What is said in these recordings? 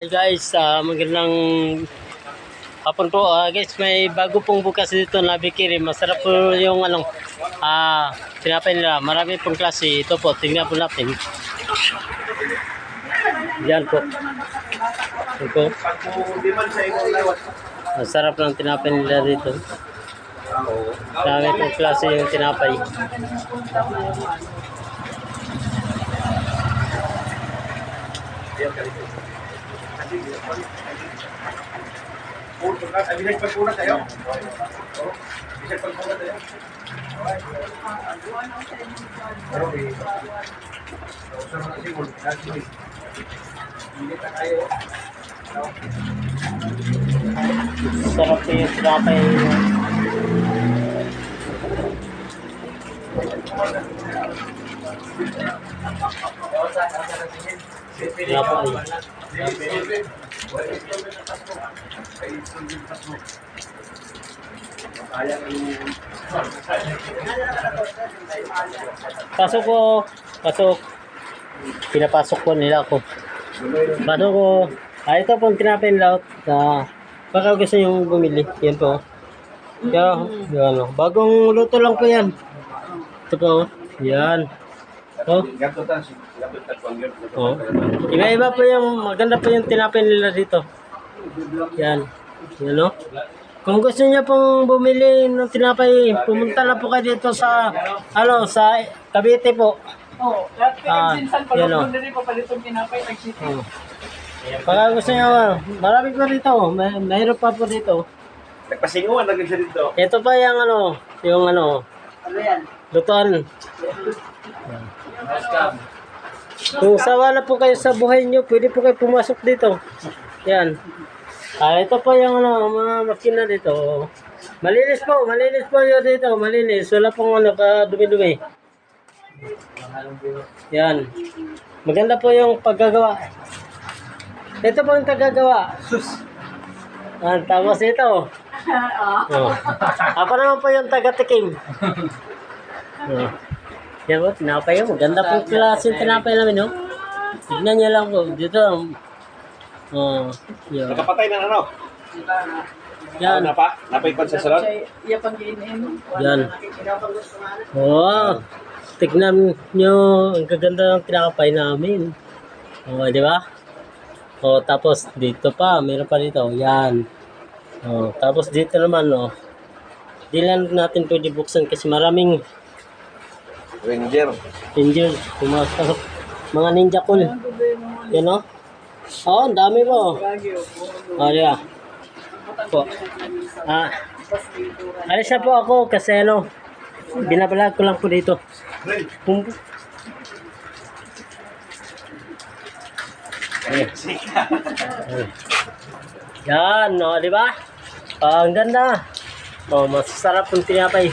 Hey guys, magandang hapon po. Guys, may bago pong bukas dito na bikiri. Masarap po yung tinapay nila. Marami pong klase. Ito po, tingnan po natin. Yan po. Ito po. Masarap ng tinapay nila dito. Marami pong klase yung tinapay. Sarap yung tinapay. Pasok ko, pasok. Pinapasok ko nila ako. Pasok ko. Ito pong tinapay nila. Baka gusto nyo bumili. Yan po. Yan, bagong luto lang po yan. Ito po. Yan. Oh. Iba-iba po yung maganda po yung tinapay nila dito. Yan. Yan o. Kung gusto niyo pong bumili ng tinapay, pumunta na po kayo dito sa sa Cavite po. Oh, pinagsinsan pa yan o. doon din papalitong tinapay nag-city. Pagka gusto niyo, marami po dito. Mayroon pa po dito. Nagpasinguan lagi siya dito. Ito pa yung Ano yan? lutuan. Kung sawa na po kayo sa buhay nyo, pwede po kayo pumasok dito. Yan. Ito po yung mga makina dito. Malinis po yun dito. Malinis. Wala pong kadumi-dumi. Yan. Maganda po yung paggagawa. Ito po yung tagagawa. Tapos ito. Ako naman po yung taga-tikim. Yan po, tinapay mo. Maganda po klase yung tinapay namin, no? Tignan niyo lang po. Dito. Yan. Nakapatay na ano? Yan. Ano pa? Napay pa sa salon? Iya pang giinin. Yan. Tignan nyo. Ang gaganda ng tinapay namin. Di ba? Tapos dito pa. Meron pa dito. Yan. Tapos dito naman, di lang natin pwede buksan kasi maraming Ranger. pumasok. Mga ninja cool. Yan o. Ang dami po. Di ba? Po. Alis na po ako kasi binabalag ko lang po dito. Yan, di ba? Ang ganda. Masasarap yung tinapay.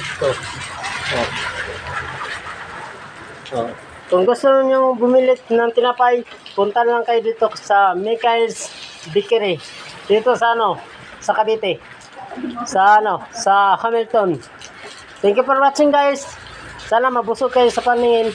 Kung gusto niyo bumili ng tinapay, punta lang kayo dito sa Michael's Bakery. Dito sa sa Cavite. Sa Hamilton. Thank you for watching guys. Sana mabusog kayo sa paningin.